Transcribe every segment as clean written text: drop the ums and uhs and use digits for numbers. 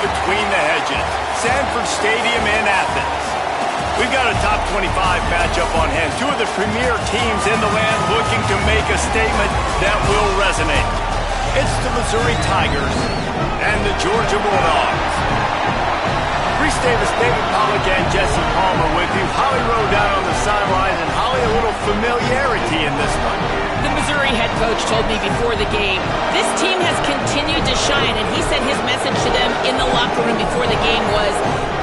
between the hedges. Sanford Stadium in Athens. We've got a top 25 matchup on hand. Two of the premier teams in the land looking to make a statement that will resonate. It's the Missouri Tigers and the Georgia Bulldogs. Reese Davis, David Pollack, and Jesse Palmer with you. Holly Rowe down on the sidelines, and Holly, a little familiarity in this one. The Missouri head coach told me before the game, this team has continued to shine, and he said his message to them in the locker room before the game was,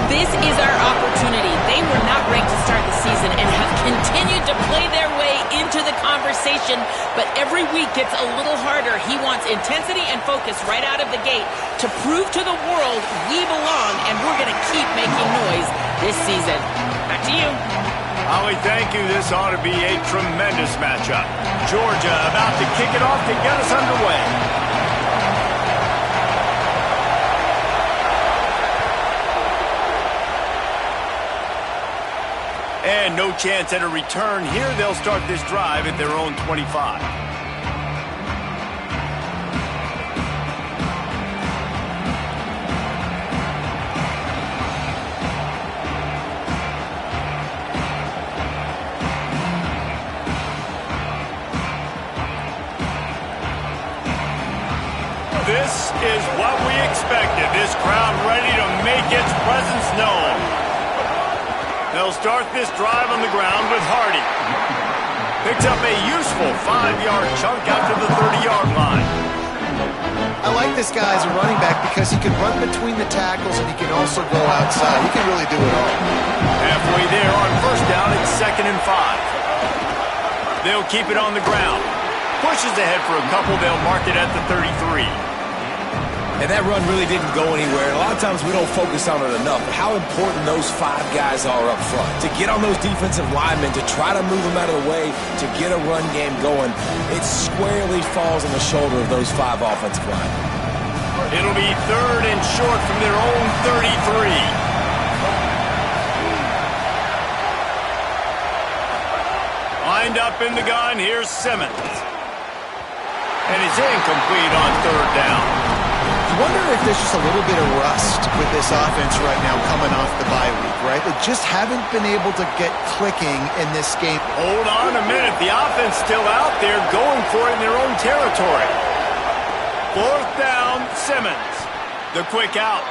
this is our opportunity. They were not ranked to start the season and have continued to play their way into the conversation, but every week gets a little harder. He wants intensity and focus right out of the gate to prove to the world we belong, and we're going to keep making noise this season. Back to you. Holly, thank you. This ought to be a tremendous matchup. Georgia about to kick it off to get us underway. And no chance at a return here. They'll start this drive at their own 25. This is what we expected. This crowd ready to make its presence known. They'll start this drive on the ground with Hardy. Picks up a useful 5-yard chunk out to the 30-yard line. I like this guy as a running back because he can run between the tackles and he can also go outside. He can really do it all. Halfway there on first down, it's 2nd and 5. They'll keep it on the ground. Pushes ahead for a couple. They'll mark it at the 33. And that run really didn't go anywhere. And a lot of times we don't focus on it enough. But how important those 5 guys are up front. To get on those defensive linemen, to try to move them out of the way, to get a run game going, it squarely falls on the shoulder of those 5 offensive linemen. It'll be 3rd and short from their own 33. Lined up in the gun, here's Simmons. And it's incomplete on 3rd down. I wonder if there's just a little bit of rust with this offense right now coming off the bye week, right? They just haven't been able to get clicking in this game. Hold on a minute. The offense still out there going for it in their own territory. 4th down, Simmons. The quick out.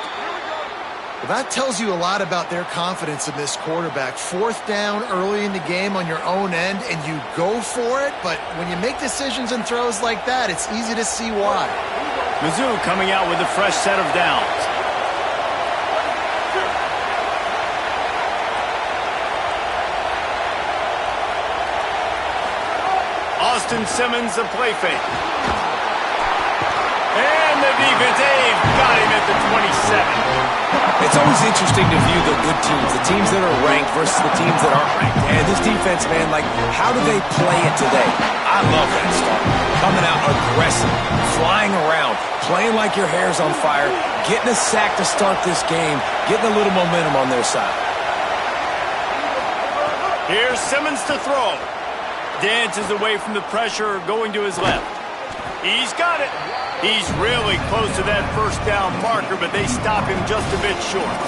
Well, that tells you a lot about their confidence in this quarterback. 4th down early in the game on your own end, and you go for it. But when you make decisions and throws like that, it's easy to see why. Mizzou coming out with a fresh set of downs. Austin Simmons, a play fake. And the defense, they've got him at the 27. It's always interesting to view the good teams, the teams that are ranked versus the teams that aren't ranked. And this defense, man, like, how do they play it today? I love that start. Coming out aggressive, flying around, playing like your hair's on fire, getting a sack to start this game, getting a little momentum on their side. Here's Simmons to throw. Dances away from the pressure, going to his left. He's got it. He's really close to that first down marker, but they stop him just a bit short.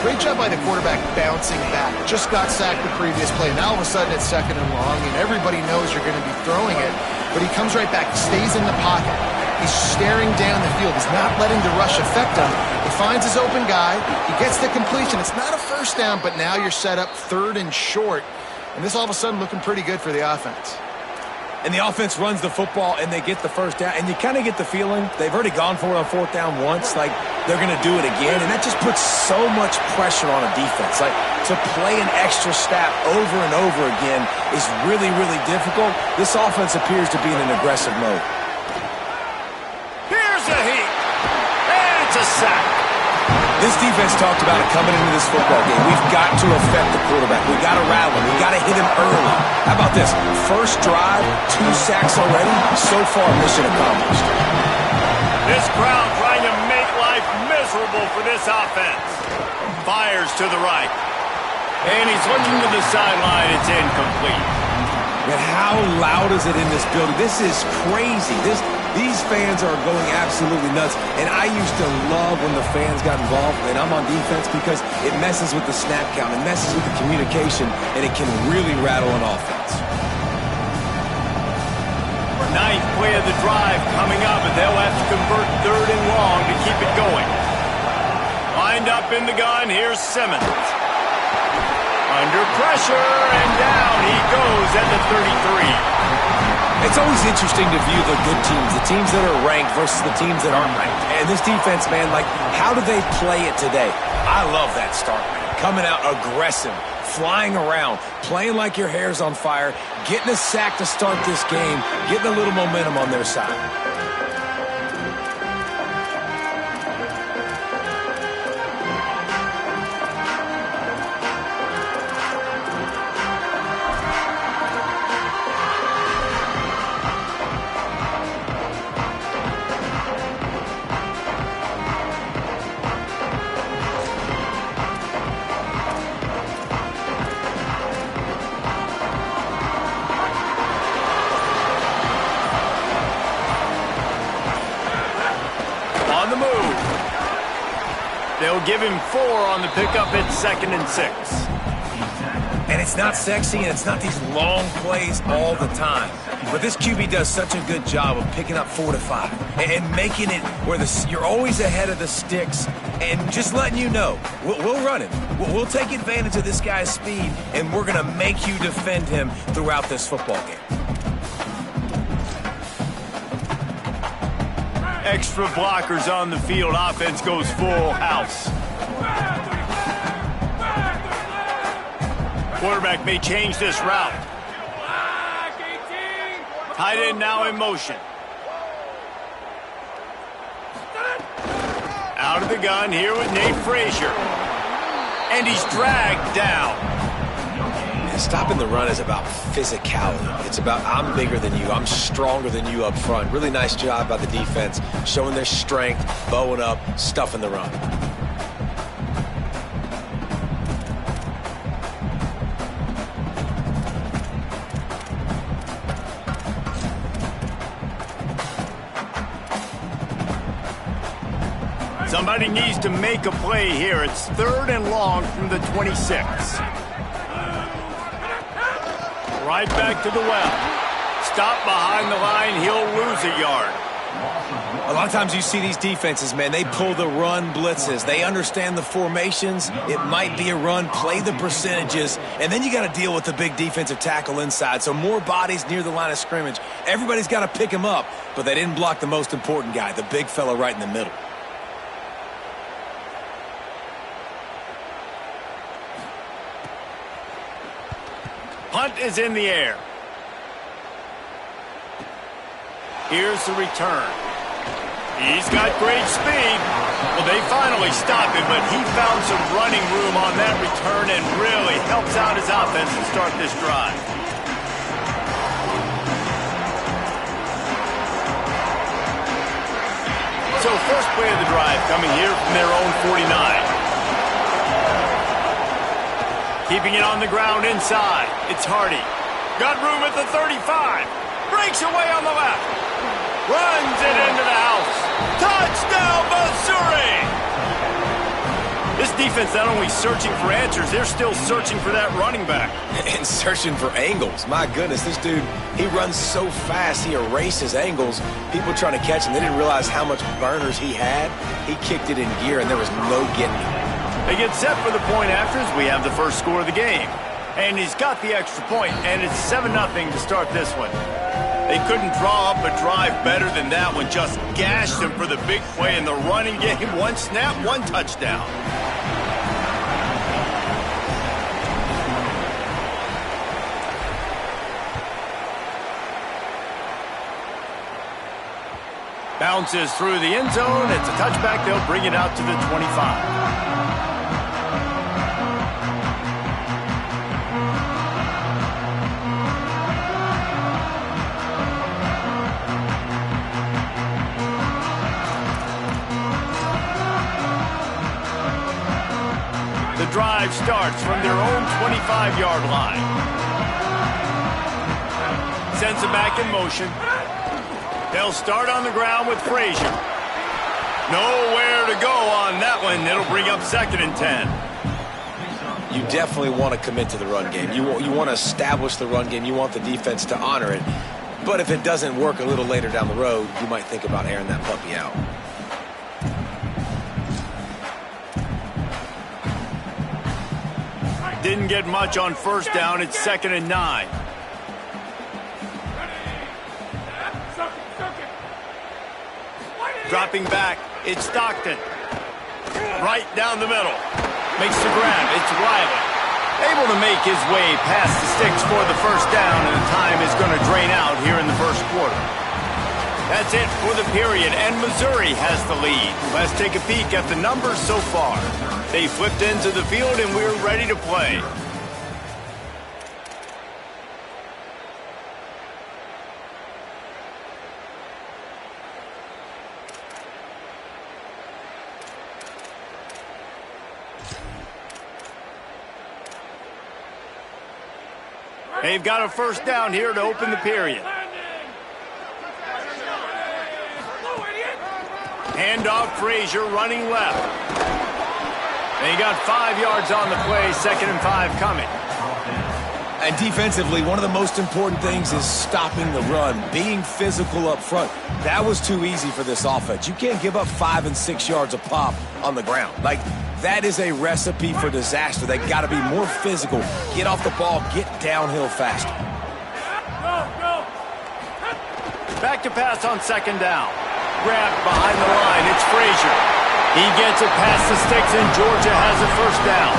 Great job by the quarterback bouncing back. Just got sacked the previous play. Now all of a sudden it's 2nd and long, and everybody knows you're going to be throwing it. But he comes right back, stays in the pocket. He's staring down the field. He's not letting the rush affect him. He finds his open guy. He gets the completion. It's not a first down, but now you're set up 3rd and short. And this all of a sudden looking pretty good for the offense. And the offense runs the football, and they get the first down. And you kind of get the feeling they've already gone for it on 4th down once. Like, they're going to do it again. And that just puts so much pressure on a defense. Like, to play an extra snap over and over again is really, really difficult. This offense appears to be in an aggressive mode. Here's a heat. And it's a sack. This defense talked about it coming into this football game. We've got to affect the quarterback. We've got to rattle him. We've got to hit him early. How about this? First drive, 2 sacks already. So far, mission accomplished. This crowd trying to make life miserable for this offense. Fires to the right. And he's looking to the sideline. It's incomplete. And how loud is it in this building? This is crazy. These fans are going absolutely nuts, and I used to love when the fans got involved, and I'm on defense because it messes with the snap count, it messes with the communication, and it can really rattle an offense. Ninth play of the drive coming up, and they'll have to convert 3rd and long to keep it going. Lined up in the gun, here's Simmons. Under pressure, and down he goes at the 33. It's always interesting to view the good teams that are ranked versus the teams that aren't ranked. And this defense, man, like, how do they play it today? I love that start, man. Coming out aggressive, flying around, playing like your hair's on fire, getting a sack to start this game, getting a little momentum on their side. They'll give him 4 on the pickup at 2nd and 6. And it's not sexy, and it's not these long plays all the time. But this QB does such a good job of picking up 4 to 5 and making it where you're always ahead of the sticks and just letting you know, we'll run him. We'll take advantage of this guy's speed, and we're going to make you defend him throughout this football game. Extra blockers on the field. Offense goes full house. Quarterback may change this route. Tight end now in motion. Out of the gun here with Nate Frazier. And he's dragged down. Stopping the run is about physicality. It's about I'm bigger than you, I'm stronger than you up front. Really nice job by the defense, showing their strength, bowing up, stuffing the run. Somebody needs to make a play here. It's 3rd and long from the 26. Right back to the well. Stop behind the line. He'll lose a yard. A lot of times you see these defenses, man, they pull the run blitzes. They understand the formations. It might be a run, play the percentages, and then you got to deal with the big defensive tackle inside. So more bodies near the line of scrimmage. Everybody's got to pick him up, but they didn't block the most important guy, the big fella right in the middle. Punt is in the air. Here's the return. He's got great speed. Well, they finally stopped him, but he found some running room on that return and really helps out his offense to start this drive. So first play of the drive coming here from their own 49. Keeping it on the ground inside. It's Hardy. Got room at the 35. Breaks away on the left. Runs it into the house. Touchdown, Missouri! This defense not only searching for answers, they're still searching for that running back. And searching for angles. My goodness, this dude, he runs so fast, he erases angles. People trying to catch him, they didn't realize how much burners he had. He kicked it in gear, and there was no getting him. They get set for the point after as we have the first score of the game. And he's got the extra point, and it's 7-0 to start this one. They couldn't draw up a drive better than that one. Just gashed him for the big play in the running game. 1 snap, 1 touchdown. Bounces through the end zone. It's a touchback. They'll bring it out to the 25. The drive starts from their own 25-yard line. Sends it back in motion. They'll start on the ground with Frazier. Nowhere to go on that one. It'll bring up 2nd and 10. You definitely want to commit to the run game. You want to establish the run game. You want the defense to honor it. But if it doesn't work a little later down the road, you might think about airing that puppy out. Didn't get much on 1st down. It's 2nd and 9. Dropping back, it's Stockton. Right down the middle. Makes the grab, it's Riley. Able to make his way past the sticks for the 1st down, and the time is going to drain out here in the 1st quarter. That's it for the period, and Missouri has the lead. Let's take a peek at the numbers so far. They flipped into the field, and we're ready to play. They've got a 1st down here to open the period. Handoff, Frazier running left. They got 5 yards on the play, 2nd and 5 coming. And defensively, one of the most important things is stopping the run, being physical up front. That was too easy for this offense. You can't give up 5 and 6 yards a pop on the ground. That is a recipe for disaster. They got to be more physical, get off the ball, get downhill faster. Back to pass on 2nd down. Grabbed behind the line, it's Frazier. He gets it past the sticks, and Georgia has a 1st down.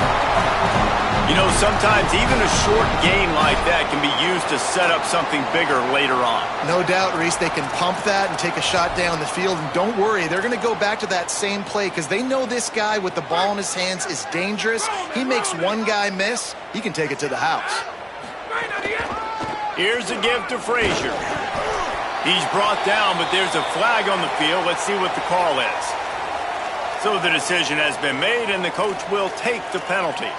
You know, sometimes even a short gain like that can be used to set up something bigger later on. No doubt, Reese, they can pump that and take a shot down the field. And don't worry, they're going to go back to that same play because they know this guy with the ball in his hands is dangerous. He makes one guy miss, he can take it to the house. Here's a give to Frazier. He's brought down, but there's a flag on the field. Let's see what the call is. So the decision has been made, and the coach will take the penalty.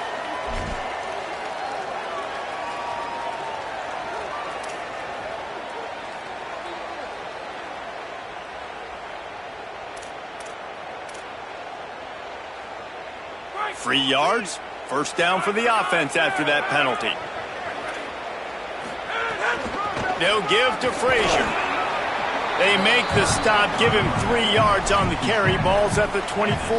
Free yards, 1st down for the offense after that penalty. They'll give to Frazier. They make the stop, give him 3 yards on the carry. Ball's at the 24.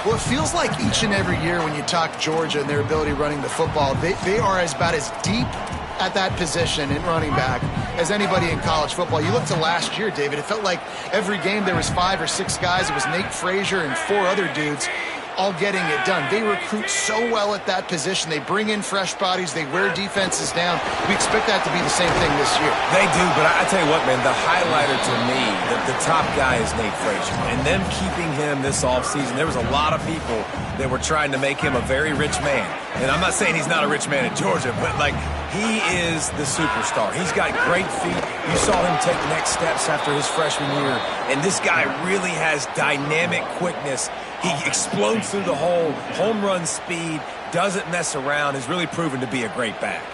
Well, it feels like each and every year when you talk Georgia and their ability running the football, they are about as deep at that position in running back as anybody in college football. You look to last year, David, it felt like every game there was 5 or 6 guys. It was Nate Frazier and 4 other dudes all getting it done. They recruit so well at that position. They bring in fresh bodies. They wear defenses down. We expect that to be the same thing this year. They do, but I tell you what, man, the highlighter to me, the top guy is Nate Frazier. And them keeping him this offseason, there was a lot of people that were trying to make him a very rich man. And I'm not saying he's not a rich man in Georgia, but, he is the superstar. He's got great feet. You saw him take next steps after his freshman year. And this guy really has dynamic quickness. He explodes through the hole, home run speed, doesn't mess around, has really proven to be a great back.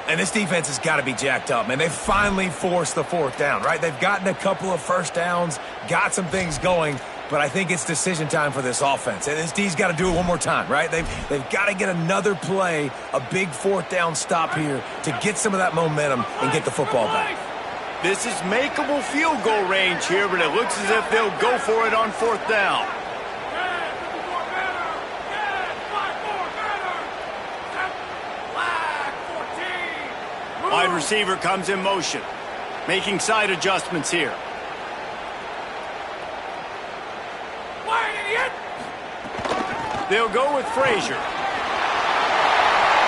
And this defense has got to be jacked up, man. They finally forced the 4th down, right? They've gotten a couple of 1st downs, got some things going, but I think it's decision time for this offense. And this D's got to do it one more time, right? They've got to get another play, a big 4th down stop here to get some of that momentum and get the football back. This is makeable field goal range here, but it looks as if they'll go for it on 4th down. Wide receiver comes in motion, making side adjustments here. They'll go with Frazier.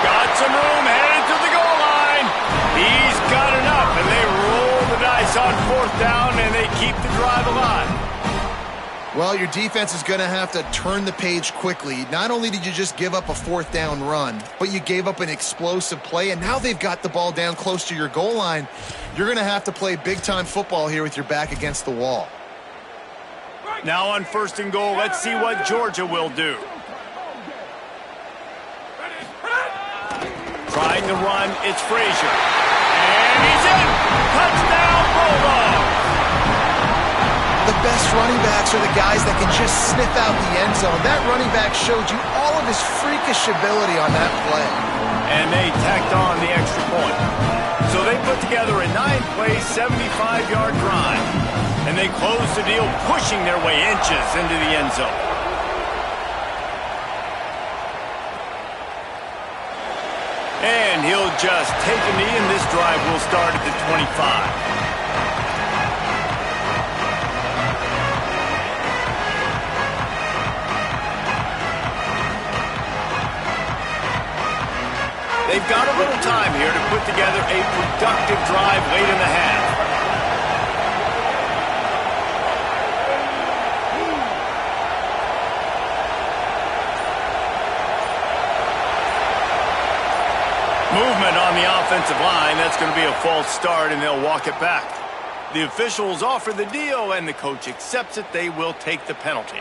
Got some room, headed to the goal line. He's got enough, and they roll the dice on 4th down, and they keep the drive alive. Well, your defense is going to have to turn the page quickly. Not only did you just give up a 4th down run, but you gave up an explosive play, and now they've got the ball down close to your goal line. You're going to have to play big-time football here with your back against the wall. Now on 1st and goal, let's see what Georgia will do. Trying to run, it's Frazier. And he's in! Touchdown, Bulldog. The best running backs are the guys that can just sniff out the end zone. That running back showed you all of his freakish ability on that play. And they tacked on the extra point. So they put together a 9-play, 75-yard drive. And they closed the deal, pushing their way inches into the end zone. And he'll just take a knee, and this drive will start at the 25. They've got a little time here to put together a productive drive late in the half. Movement on the offensive line. That's going to be a false start, and they'll walk it back. The officials offer the deal, and the coach accepts it. They will take the penalty.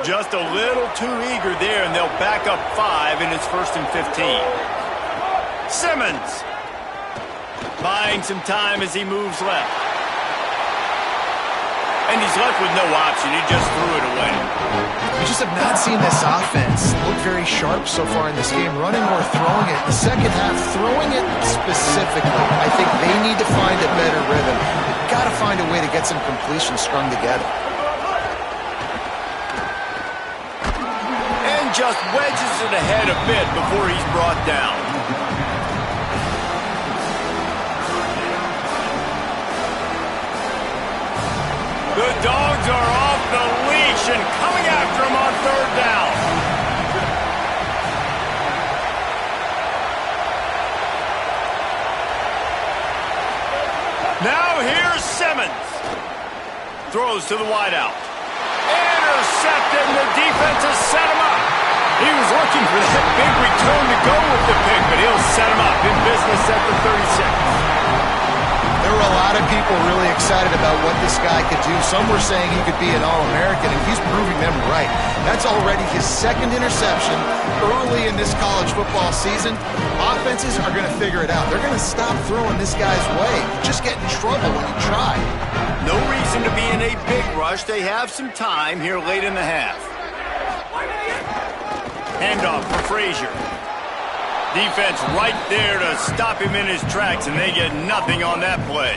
Just a little too eager there, and they'll back up 5, and it's 1st and 15. Simmons buying some time as he moves left. And he's left with no option. He just threw it away. We just have not seen this offense look very sharp so far in this game, running or throwing it. The second half, throwing it specifically. I think they need to find a better rhythm. They've got to find a way to get some completions strung together. And just wedges it ahead a bit before he's brought down. The Dogs are off the leash and coming after him on 3rd down. Now here's Simmons. Throws to the wideout. Intercepted, and the defense has set him up. He was looking for that big return to go with the pick, but he'll set him up in business at the 36. There were a lot of people really excited about what this guy could do. Some were saying he could be an All-American, and he's proving them right. That's already his 2nd interception early in this college football season. Offenses are going to figure it out. They're going to stop throwing this guy's way. You just get in trouble when you try. No reason to be in a big rush. They have some time here late in the half. Handoff for Frazier. Defense right there to stop him in his tracks, and they get nothing on that play.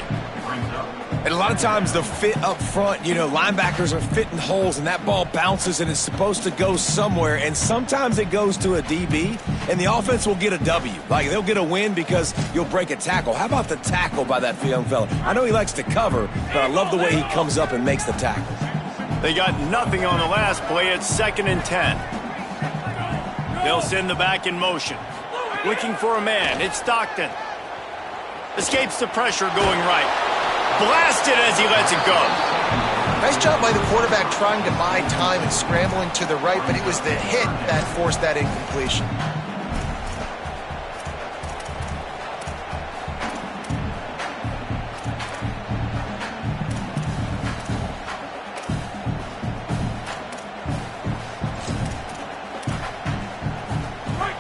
And a lot of times the fit up front, linebackers are fitting holes, and that ball bounces, and it's supposed to go somewhere, and sometimes it goes to a DB, and the offense will get a W. Like, they'll get a win because you'll break a tackle. How about the tackle by that young fella? I know he likes to cover, but I love the way he comes up and makes the tackle. They got nothing on the last play. It's 2nd and 10. They'll send the back in motion. Looking for a man. It's Stockton. Escapes the pressure going right. Blasted as he lets it go. Nice job by the quarterback trying to buy time and scrambling to the right, but it was the hit that forced that incompletion.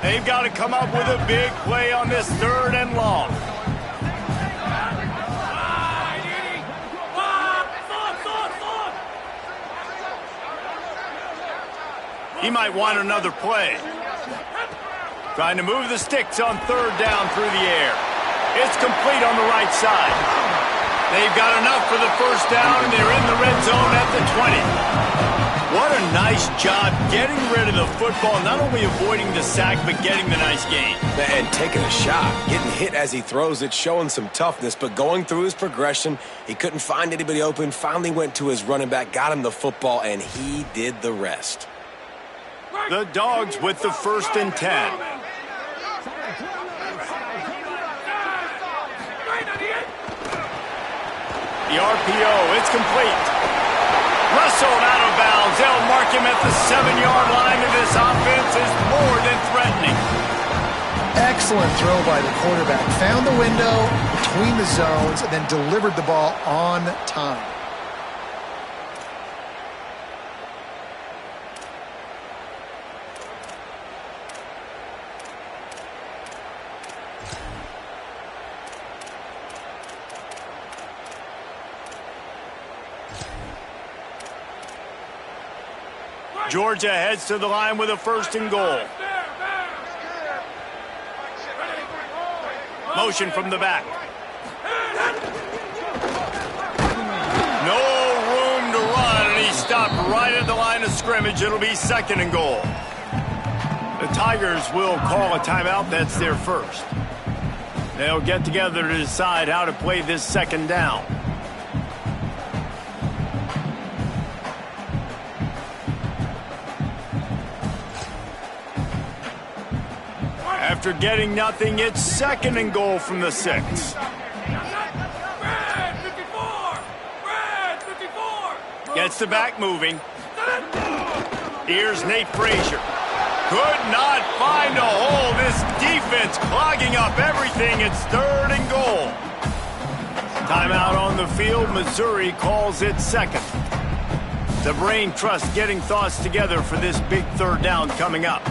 They've got to come up with a big play on this 3rd and long. He might want another play. Trying to move the sticks on 3rd down through the air. It's complete on the right side. They've got enough for the 1st down, and they're in the red zone at the 20. What a nice job getting rid of the football, not only avoiding the sack, but getting the nice gain. And taking a shot, getting hit as he throws it, showing some toughness, but going through his progression, he couldn't find anybody open, finally went to his running back, got him the football, and he did the rest. The Dogs with the 1st and 10. The RPO, it's complete. Wrestled out of bounds. They'll mark him at the 7-yard line, and this offense is more than threatening. Excellent throw by the quarterback. Found the window between the zones and then delivered the ball on time. Georgia heads to the line with a 1st and goal. Motion from the back. No room to run, and he stopped right at the line of scrimmage. It'll be 2nd and goal. The Tigers will call a timeout. That's their first. They'll get together to decide how to play this 2nd down. After getting nothing, it's 2nd and goal from the 6. Gets the back moving. Here's Nate Frazier. Could not find a hole. This defense clogging up everything. It's 3rd and goal. Timeout on the field. Missouri calls it 2nd. The Brain Trust getting thoughts together for this big 3rd down coming up.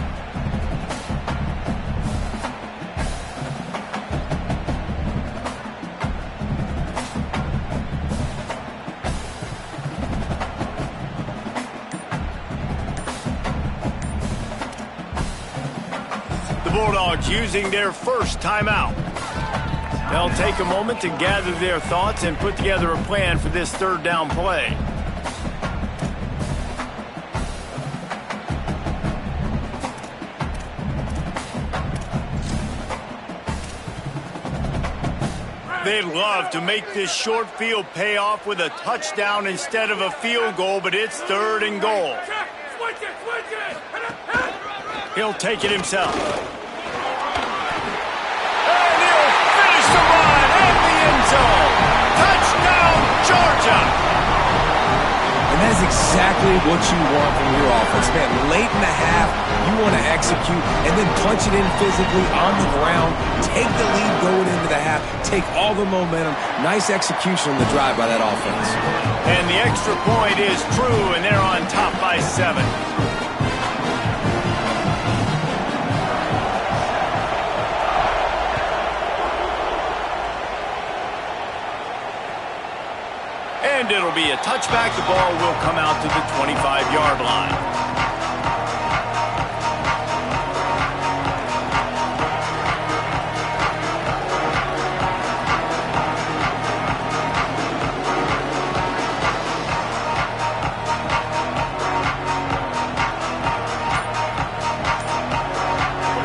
Bulldogs using their first timeout. They'll take a moment to gather their thoughts and put together a plan for this 3rd down play. They'd love to make this short field pay off with a touchdown instead of a field goal, but it's 3rd and goal. He'll take it himself. The run in the end zone. Touchdown, Georgia. And that is exactly what you want from your offense, man. Late in the half, you want to execute and then punch it in physically on the ground. Take the lead going into the half. Take all the momentum. Nice execution on the drive by that offense. And the extra point is true, and they're on top by 7. And it'll be a touchback. The ball will come out to the 25-yard line.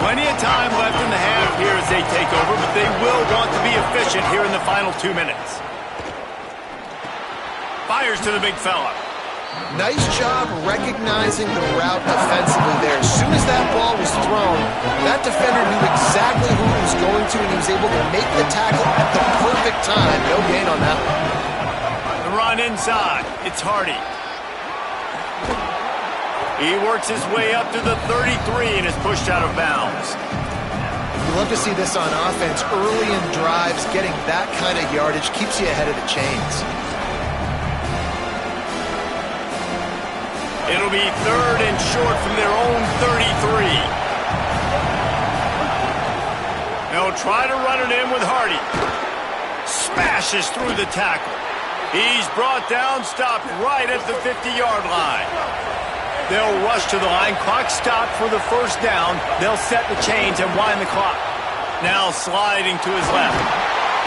Plenty of time left in the half here as they take over, but they will want to be efficient here in the final 2 minutes. Fires to the big fella. Nice job recognizing the route defensively there. As soon as that ball was thrown, that defender knew exactly who he was going to, and he was able to make the tackle at the perfect time. No gain on that one. The run inside. It's Hardy. He works his way up to the 33 and is pushed out of bounds. You love to see this on offense. Early in drives, getting that kind of yardage keeps you ahead of the chains. It'll be 3rd and short from their own 33. They'll try to run it in with Hardy. Smashes through the tackle. He's brought down, stopped right at the 50-yard line. They'll rush to the line. Clock stopped for the 1st down. They'll set the chains and wind the clock. Now sliding to his left.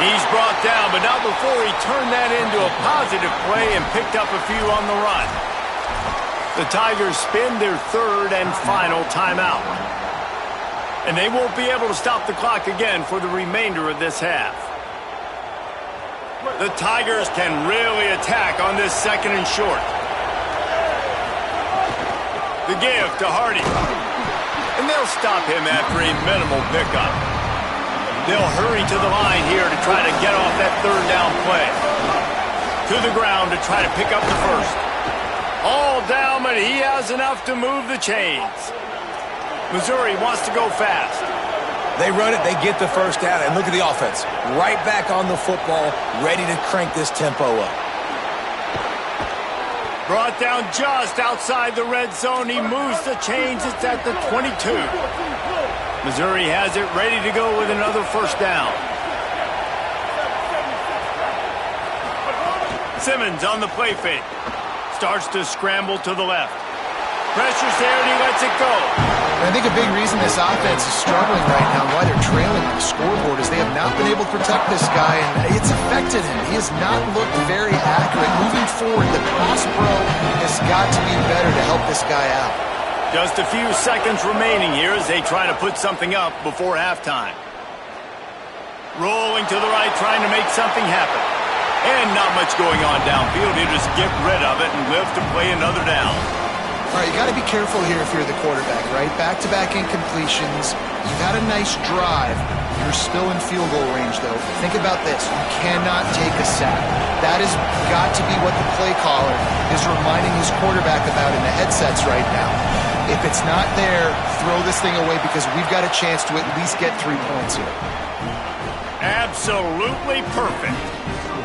He's brought down, but not before he turned that into a positive play and picked up a few on the run. The Tigers spend their 3rd and final timeout. And they won't be able to stop the clock again for the remainder of this half. The Tigers can really attack on this 2nd and short. The give to Hardy. And they'll stop him after a minimal pickup. They'll hurry to the line here to try to get off that 3rd down play. To the ground to try to pick up the 1st. All down, but he has enough to move the chains. Missouri wants to go fast. They run it, they get the 1st down, and look at the offense. Right back on the football, ready to crank this tempo up. Brought down just outside the red zone. He moves the chains. It's at the 22. Missouri has it ready to go with another 1st down. Simmons on the play fake. Starts to scramble to the left. Pressure's there, and he lets it go. I think a big reason this offense is struggling right now, why they're trailing on the scoreboard, is they have not been able to protect this guy, and it's affected him. He has not looked very accurate. Moving forward, the pass pro has got to be better to help this guy out. Just a few seconds remaining here as they try to put something up before halftime. Rolling to the right, trying to make something happen. And not much going on downfield. He'll just get rid of it and live to play another down. All right, you got to be careful here if you're the quarterback, right? Back-to-back incompletions. You've had a nice drive. You're still in field goal range, though. Think about this. You cannot take a sack. That has got to be what the play caller is reminding his quarterback about in the headsets right now. If it's not there, throw this thing away because we've got a chance to at least get 3 points here. Absolutely perfect.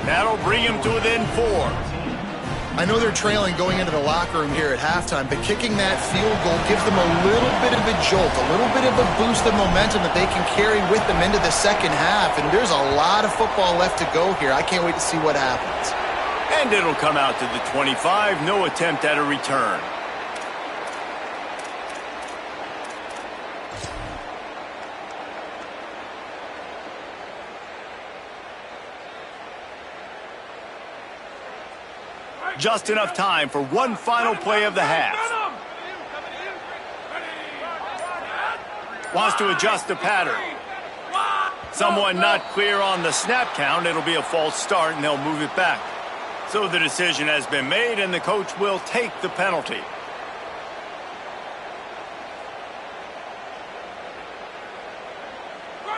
That'll bring him to within 4. I know they're trailing going into the locker room here at halftime, but kicking that field goal gives them a little bit of a jolt, a little bit of a boost of momentum that they can carry with them into the second half, and there's a lot of football left to go here. I can't wait to see what happens. And it'll come out to the 25, no attempt at a return. Just enough time for one final play of the half. Wants to adjust the pattern. Someone not clear on the snap count. It'll be a false start, and they'll move it back. So the decision has been made, and the coach will take the penalty.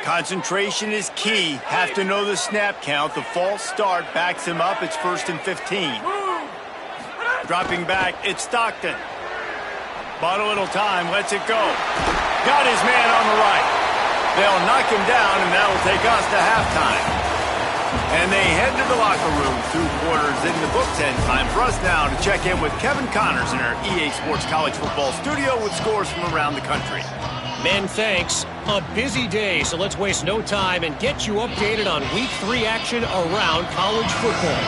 Concentration is key. Have to know the snap count. The false start backs him up. It's 1st and 15. Dropping back, it's Stockton. Bought a little time, lets it go. Got his man on the right. They'll knock him down, and that'll take us to halftime. And they head to the locker room, 2 quarters in the books, and time for us now to check in with Kevin Connors in our EA Sports College Football studio with scores from around the country. Men, thanks. A busy day, so let's waste no time and get you updated on Week 3 action around college football.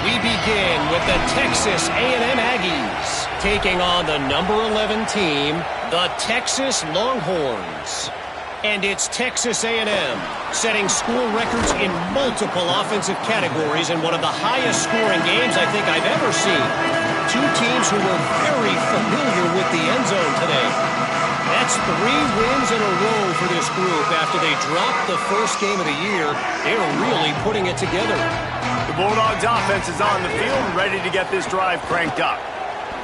We begin with the Texas A&M Aggies taking on the number 11 team, the Texas Longhorns. And it's Texas A&M setting school records in multiple offensive categories in one of the highest scoring games I think I've ever seen. 2 teams who were very familiar with the end zone today. That's 3 wins in a row for this group after they dropped the first game of the year. They're really putting it together. The Bulldogs offense is on the field and ready to get this drive cranked up.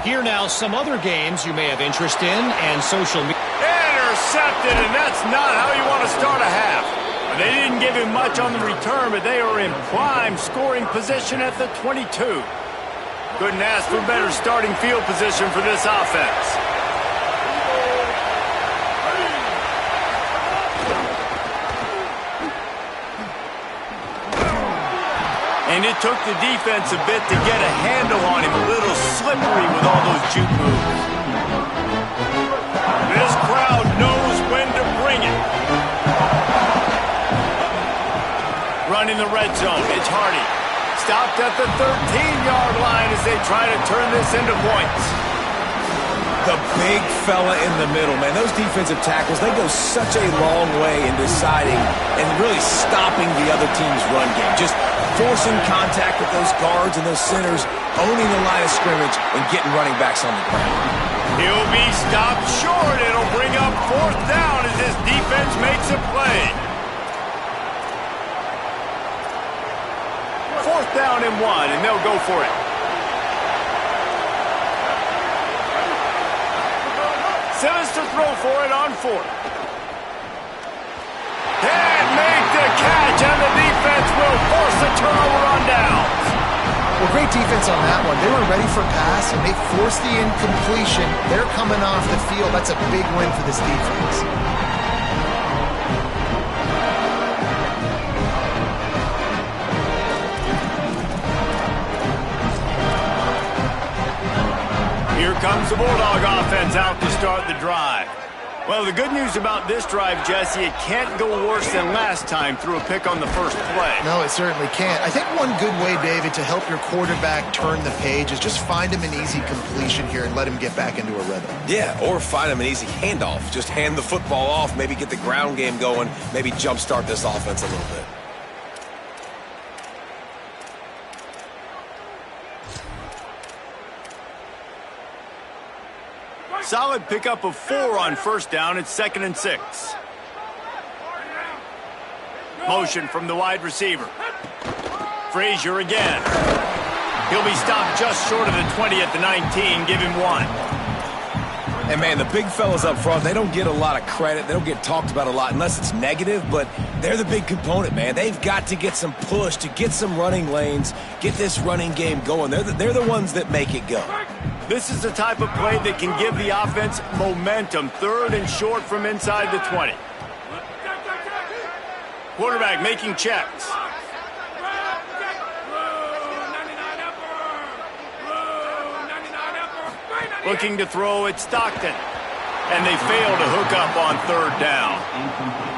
Here now some other games you may have interest in and social media. Intercepted, and that's not how you want to start a half. They didn't give him much on the return, but they are in prime scoring position at the 22. Couldn't ask for better starting field position for this offense. And it took the defense a bit to get a handle on him. A little slippery with all those juke moves. This crowd knows when to bring it. Running the red zone. It's Hardy. Stopped at the 13-yard line as they try to turn this into points. The big fella in the middle, man. Those defensive tackles, they go such a long way in deciding and really stopping the other team's run game. Just forcing contact with those guards and those centers, owning the line of scrimmage, and getting running backs on the ground. He'll be stopped short. It'll bring up 4th down as this defense makes a play. 4th down and 1, and they'll go for it. Simmons to throw for it on 4th. And make the catch, and the defense will force a turnover on downs. Well, great defense on that one. They were ready for pass, and they forced the incompletion. They're coming off the field. That's a big win for this defense. Here comes the Bulldog offense out to start the drive. Well, the good news about this drive, Jesse, it can't go worse than last time through a pick on the first play. No, it certainly can't. I think one good way, David, to help your quarterback turn the page is just find him an easy completion here and let him get back into a rhythm. Yeah, or find him an easy handoff. Just hand the football off, maybe get the ground game going, maybe jumpstart this offense a little bit. Solid pickup of 4 on first down. It's 2nd and 6. Motion from the wide receiver. Frazier again. He'll be stopped just short of the 20 at the 19. Give him 1. And, man, the big fellas up front, they don't get a lot of credit. They don't get talked about a lot unless it's negative, but they're the big component, man. They've got to get some push, to get some running lanes, get this running game going. They're the ones that make it go. This is the type of play that can give the offense momentum. 3rd and short from inside the 20. Quarterback making checks. Looking to throw at Stockton. And they fail to hook up on 3rd down.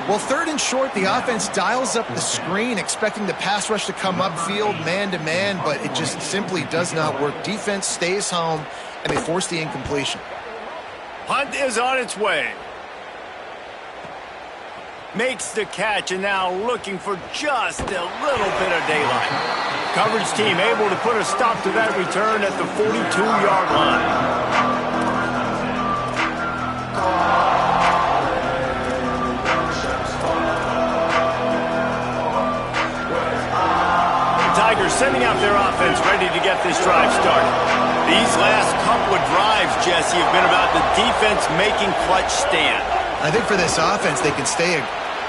Well, 3rd and short, the offense dials up the screen, expecting the pass rush to come upfield man-to-man, but it just simply does not work. Defense stays home, and they force the incompletion. Punt is on its way. Makes the catch, and now looking for just a little bit of daylight. Coverage team able to put a stop to that return at the 42-yard line. Tigers sending out their offense ready to get this drive started. These last couple of drives, Jesse, have been about the defense making clutch stand. I think for this offense, they can stay.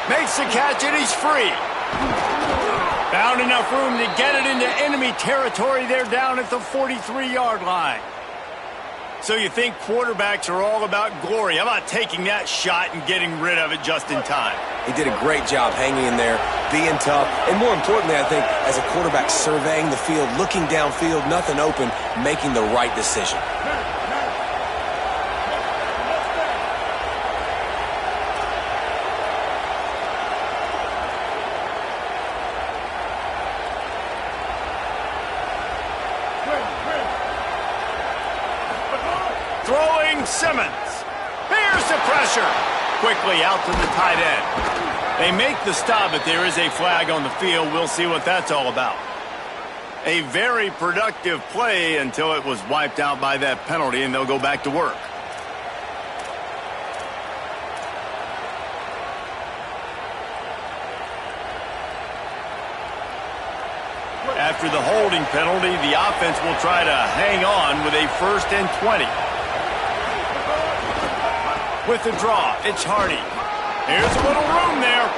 Makes the catch, and he's free. Found enough room to get it into enemy territory. They're down at the 43-yard line. So you think quarterbacks are all about glory. How about taking that shot and getting rid of it just in time? He did a great job hanging in there, being tough, and more importantly, I think, as a quarterback, surveying the field, looking downfield, nothing open, making the right decision. Throwing Simmons. Here's the pressure. Quickly out to the tight end. They make the stop, but there is a flag on the field. We'll see what that's all about. A very productive play until it was wiped out by that penalty, and they'll go back to work. After the holding penalty, the offense will try to hang on with a 1st and 20. With the draw, it's Hardy. Here's a little room there.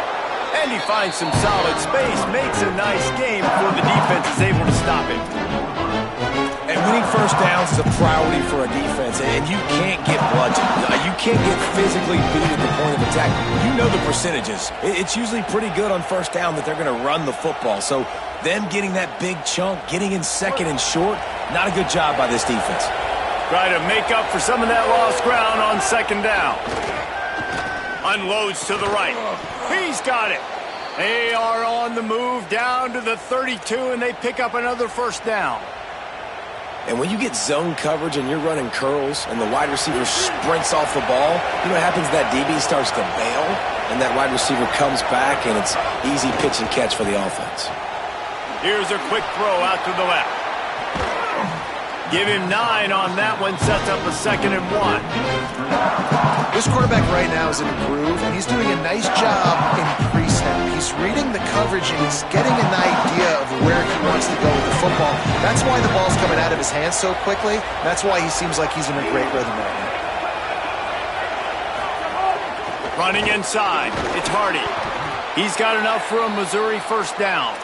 And he finds some solid space, makes a nice game before the defense is able to stop him. And winning first downs is a priority for a defense, and you can't get bludgeoned. You can't get physically beat at the point of attack. You know the percentages. It's usually pretty good on first down that they're going to run the football. So them getting that big chunk, getting in 2nd and short, not a good job by this defense. Try to make up for some of that lost ground on 2nd down. Unloads to the right. He's got it. They are on the move down to the 32, and they pick up another first down. And when you get zone coverage and you're running curls and the wide receiver sprints off the ball, you know what happens? That DB starts to bail, and that wide receiver comes back, and it's easy pitch and catch for the offense. Here's a quick throw out to the left. Give him 9 on that one, sets up a 2nd and 1. This quarterback right now is in a groove, and he's doing a nice job in pre-snap. He's reading the coverage, and he's getting an idea of where he wants to go with the football. That's why the ball's coming out of his hands so quickly. That's why he seems like he's in a great rhythm right now. Running inside, it's Hardy. He's got enough for a Missouri first down.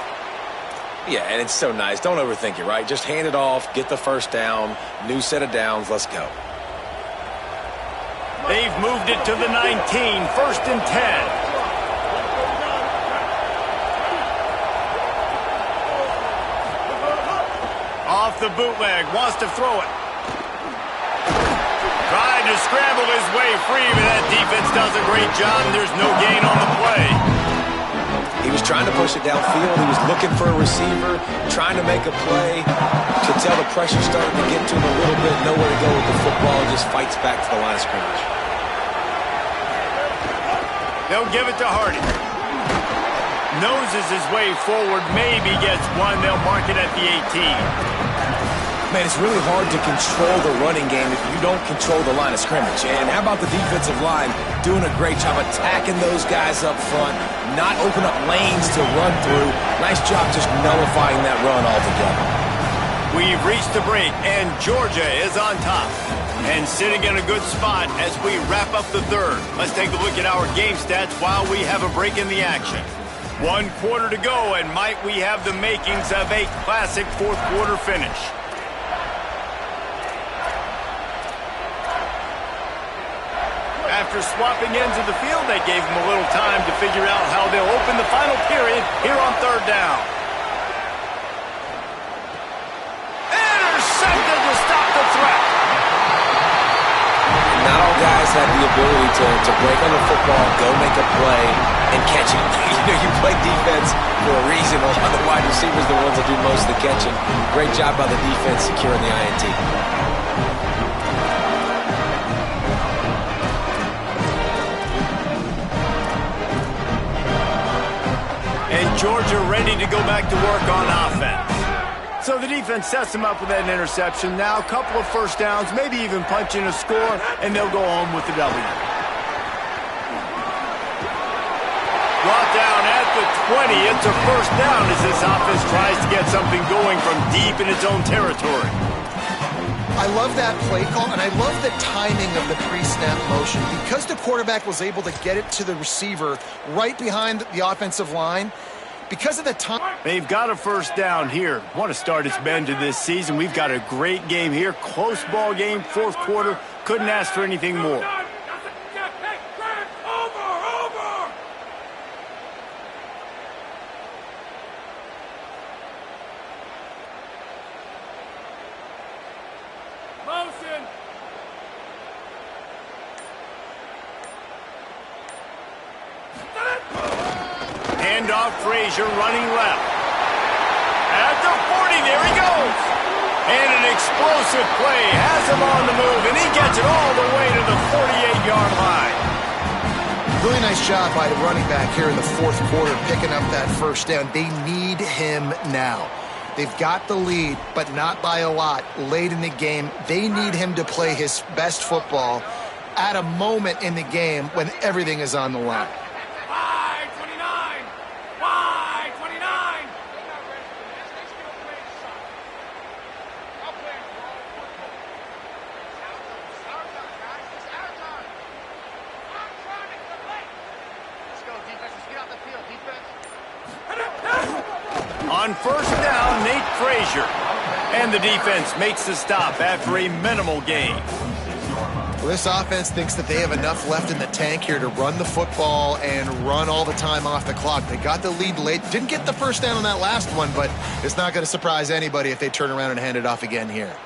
Yeah, and it's so nice. Don't overthink it, right? Just hand it off, get the first down, new set of downs, let's go. They've moved it to the 19, 1st and 10. Off the bootleg, wants to throw it. Tried to to scramble his way free, but that defense does a great job, and there's no gain on the play. He was trying to push it downfield. He was looking for a receiver, trying to make a play. Could tell the pressure started to get to him a little bit. Nowhere to go with the football. Just fights back to the line of scrimmage. They'll give it to Hardy. Noses his way forward, maybe gets one. They'll mark it at the 18. Man, it's really hard to control the running game if you don't control the line of scrimmage. And how about the defensive line doing a great job attacking those guys up front, not open up lanes to run through. Nice job just nullifying that run altogether. We've reached the break, and Georgia is on top. And sitting in a good spot as we wrap up the third. Let's take a look at our game stats while we have a break in the action. 1 quarter to go, and might we have the makings of a classic fourth quarter finish. After swapping ends of the field, they gave him a little time to figure out how they'll open the final period here on third down. Intercepted to stop the threat. Not all guys have the ability to break on the football, go make a play, and catch it. You play defense for a reason. A lot of the wide receivers are the ones that do most of the catching. Great job by the defense securing the INT. And Georgia ready to go back to work on offense. So the defense sets them up with that interception. Now a couple of first downs, maybe even punching a score, and they'll go home with the W. Brought down at the 20. It's a first down as this offense tries to get something going from deep in its own territory. I love that play call, and I love the timing of the pre-snap motion. Because the quarterback was able to get it to the receiver right behind the offensive line, because of the time. They've got a first down here. Want to start its bend to this season. We've got a great game here. Close ball game, fourth quarter. Couldn't ask for anything more. Handoff, Frazier running left. At the 40, there he goes. And an explosive play has him on the move, and he gets it all the way to the 48-yard line. Really nice job by the running back here in the fourth quarter, picking up that first down. They need him now. They've got the lead, but not by a lot. Late in the game, they need him to play his best football at a moment in the game when everything is on the line. On first down, Nate Frazier. And the defense makes the stop after a minimal gain. Well, this offense thinks that they have enough left in the tank here to run the football and run all the time off the clock. They got the lead late. Didn't get the first down on that last one, but it's not going to surprise anybody if they turn around and hand it off again here.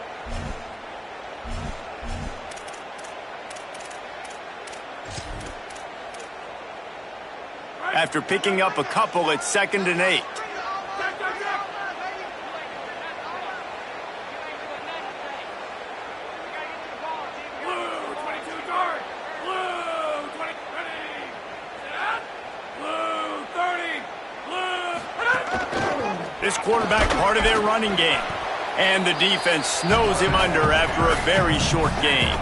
After picking up a couple, it's 2nd and 8. This quarterback part of their running game. And the defense snows him under after a very short game.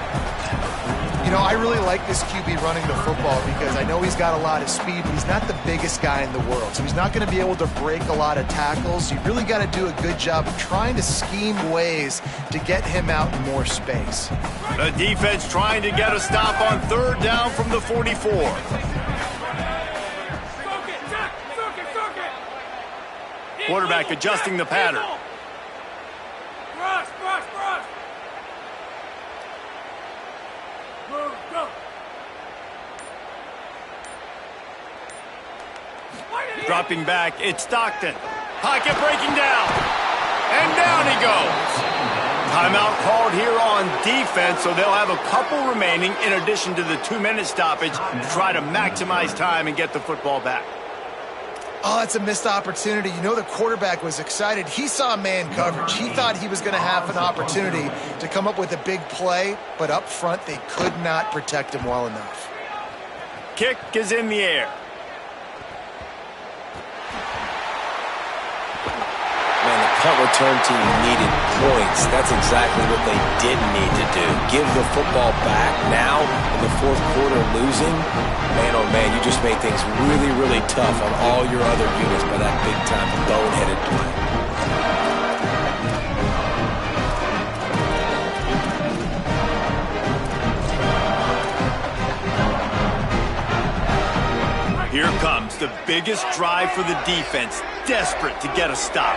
You know, I really like this QB running the football because I know he's got a lot of speed, but he's not the biggest guy in the world. So he's not going to be able to break a lot of tackles. You really got to do a good job of trying to scheme ways to get him out in more space. The defense trying to get a stop on third down from the 44. Quarterback adjusting the pattern. Dropping back, it's Stockton. Pocket breaking down. And down he goes. Timeout called here on defense, so they'll have a couple remaining in addition to the 2-minute stoppage to try to maximize time and get the football back. Oh, that's a missed opportunity. You know the quarterback was excited. He saw man coverage. He thought he was going to have an opportunity to come up with a big play, but up front they could not protect him well enough. Kick is in the air. Man, the punt return team needed points. That's exactly what they didn't need to do. Give the football back now in the fourth quarter losing. Man, oh man, you just made things really, really tough on all your other units by that big-time boneheaded play. Here comes the biggest drive for the defense, desperate to get a stop.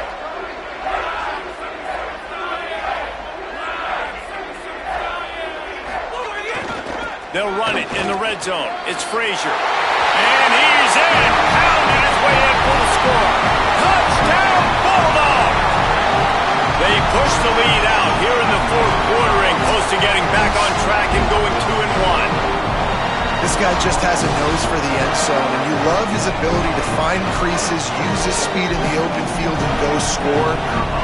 They'll run it in the red zone. It's Frazier. And he's in. Pounding his way in for the score. Touchdown, Bulldogs! They push the lead out here in the fourth quarter and close to getting back on track and going 2-1. This guy just has a nose for the end zone, and you love his ability to find creases, use his speed in the open field, and go score.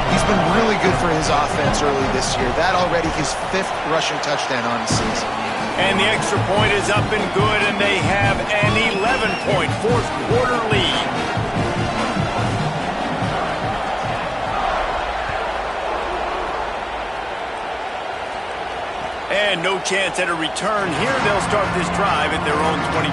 He's been really good for his offense early this year. That already his 5th rushing touchdown on the season. And the extra point is up and good, and they have an 11-point fourth quarter lead. And no chance at a return here. They'll start this drive at their own 25.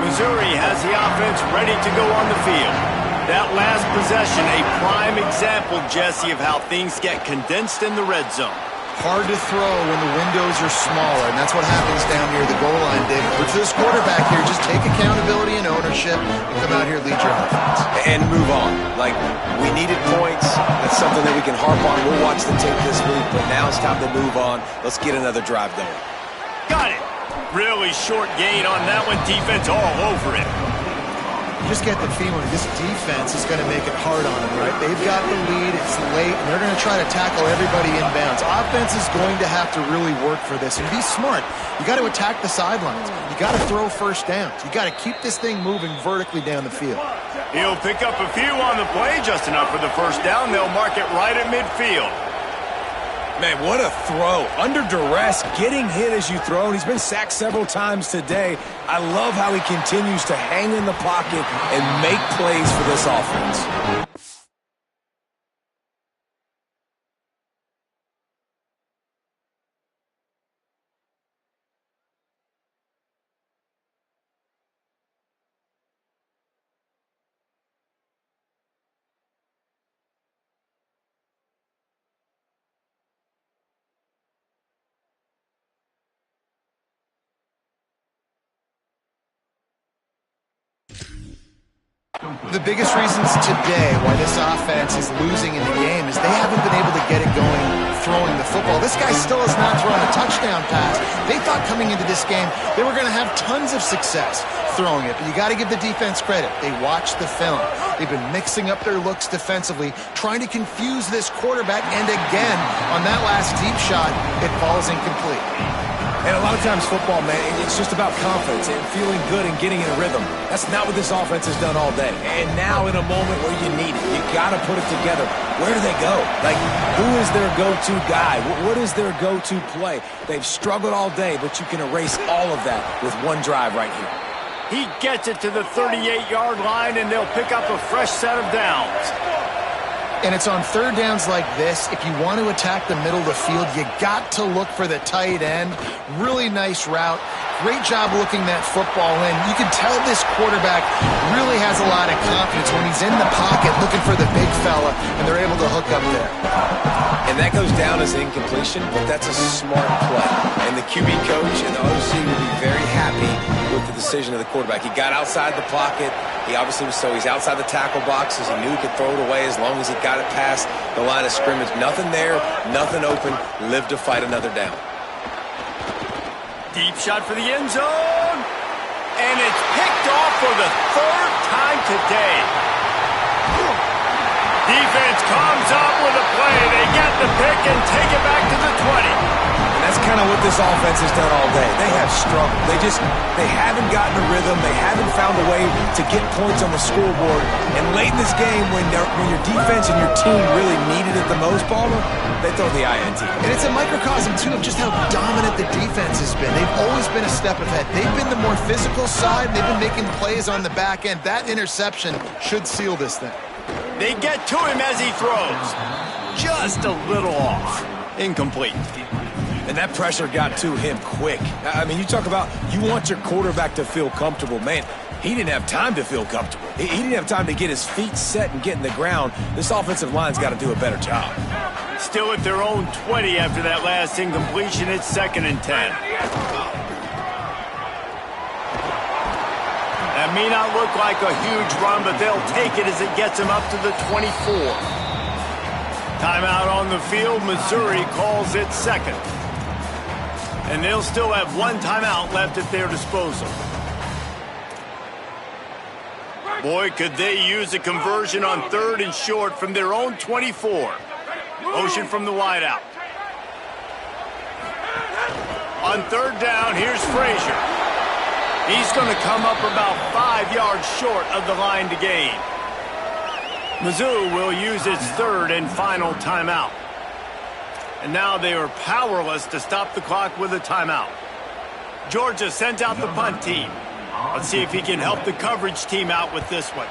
Missouri has the offense ready to go on the field. That last possession, a prime example, Jesse, of how things get condensed in the red zone. Hard to throw when the windows are smaller, and that's what happens down near the goal line, David. But for this quarterback here, just take accountability and ownership and come out here and lead your offense. And move on. Like, we needed points. That's something that we can harp on. We'll watch the tape this week, but now it's time to move on. Let's get another drive going. Got it. Really short gain on that one. Defense all over it. You just get the feeling this defense is going to make it hard on them, right? They've got the lead, it's late, and they're going to try to tackle everybody inbounds. Offense is going to have to really work for this and be smart. You got to attack the sidelines. You got to throw first downs. You got to keep this thing moving vertically down the field. He'll pick up a few on the play, just enough for the first down. They'll mark it right at midfield. Man, what a throw. Under duress, getting hit as you throw. And he's been sacked several times today. I love how he continues to hang in the pocket and make plays for this offense. The biggest reasons today why this offense is losing in the game is they haven't been able to get it going throwing the football. This guy still has not thrown a touchdown pass. They thought coming into this game they were going to have tons of success throwing it, but you got to give the defense credit. They watched the film. They've been mixing up their looks defensively, trying to confuse this quarterback, and again, on that last deep shot, it falls incomplete. And a lot of times football, man, it's just about confidence and feeling good and getting in a rhythm. That's not what this offense has done all day. And now in a moment where you need it, you got to put it together. Where do they go? Like, who is their go-to guy? What is their go-to play? They've struggled all day, but you can erase all of that with one drive right here. He gets it to the 38-yard line, and they'll pick up a fresh set of downs. And it's on third downs like this, if you want to attack the middle of the field, you got to look for the tight end. Really nice route. Great job looking that football in. You can tell this quarterback really has a lot of confidence when he's in the pocket looking for the big fella, and they're able to hook up there. And that goes down as an incompletion, but that's a smart play. And the QB coach and the OC will be very happy with the decision of the quarterback. He got outside the pocket. He obviously was he's outside the tackle boxes. He knew he could throw it away as long as he got it past the line of scrimmage. Nothing there, nothing open. Live to fight another down. Deep shot for the end zone. And it's picked off for the third time today. Defense comes up with a play. They get the pick and take it back to the 20. And that's kind of what this offense has done all day. They have struggled. They haven't gotten a rhythm. They haven't found a way to get points on the scoreboard. And late in this game, when your defense and your team really needed it the most, Palmer, they throw the INT. And it's a microcosm, too, of just how dominant the defense has been. They've always been a step ahead. They've been the more physical side. They've been making plays on the back end. That interception should seal this thing. They get to him as he throws. Just a little off. Incomplete. And that pressure got to him quick. I mean, you talk about you want your quarterback to feel comfortable. Man, he didn't have time to feel comfortable. He didn't have time to get his feet set and get in the ground. This offensive line's got to do a better job. Still at their own 20 after that last incompletion. It's 2nd and 10. That may not look like a huge run, but they'll take it as it gets them up to the 24. Timeout on the field. Missouri calls it second. And they'll still have one timeout left at their disposal. Boy, could they use a conversion on 3rd and short from their own 24. Motion from the wideout. On 3rd down, here's Frazier. He's going to come up about 5 yards short of the line to gain. Mizzou will use its 3rd and final timeout. And now they are powerless to stop the clock with a timeout. Georgia sends out the punt team. Let's see if he can help the coverage team out with this one.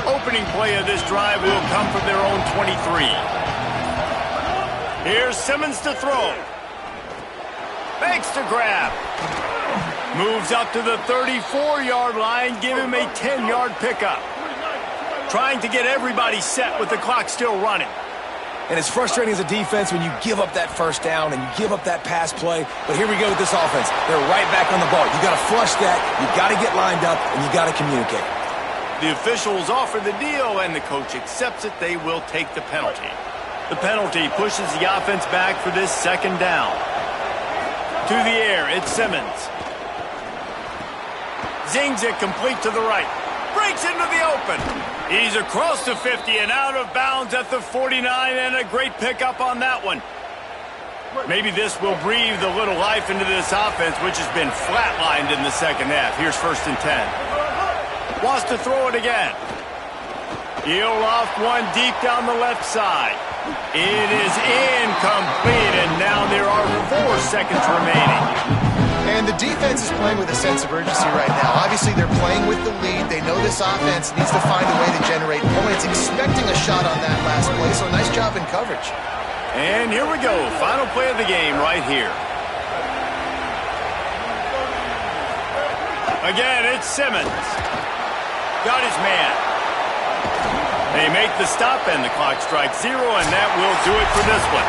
Opening play of this drive will come from their own 23. Here's Simmons to throw. Fakes to grab. Moves up to the 34-yard line, give him a 10-yard pickup. Trying to get everybody set with the clock still running. And it's frustrating as a defense when you give up that first down and you give up that pass play. But here we go with this offense. They're right back on the ball. You got to flush that. You got to get lined up, and you got to communicate. The officials offer the deal, and the coach accepts it. They will take the penalty. The penalty pushes the offense back for this 2nd down. To the air, it's Simmons. Zings it complete to the right. Breaks into the open. He's across the 50 and out of bounds at the 49, and a great pickup on that one. Maybe this will breathe a little life into this offense, which has been flatlined in the 2nd half. Here's 1st and 10. Wants to throw it again. He'll loft one deep down the left side. It is incomplete, and now there are 4 seconds remaining. And the defense is playing with a sense of urgency right now. Obviously, they're playing with the lead. They know this offense needs to find a way to generate points, expecting a shot on that last play, so nice job in coverage. And here we go. Final play of the game right here. Again, it's Simmons. Got his man. They make the stop, and the clock strikes 0, and that will do it for this one.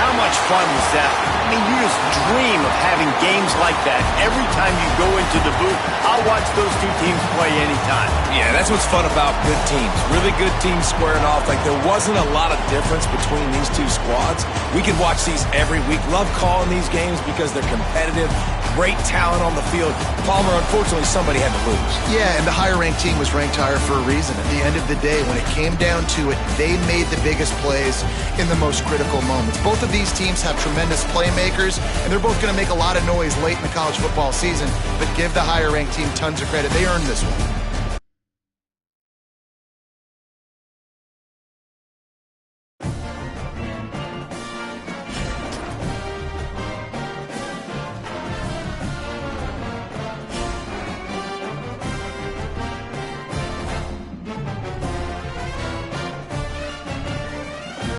How much fun was that? I mean, you just dream of having games like that every time you go into the booth. I'll watch those two teams play anytime. Yeah, that's what's fun about good teams. Really good teams squaring off. Like, there wasn't a lot of difference between these two squads. We could watch these every week. Love calling these games because they're competitive. Great talent on the field. Palmer, unfortunately, somebody had to lose. Yeah, and the higher-ranked team was ranked higher for a reason. At the end of the day, when it came down to it, they made the biggest plays in the most critical moments. Both of these teams have tremendous playmakers, and they're both going to make a lot of noise late in the college football season, but give the higher-ranked team tons of credit. They earned this one.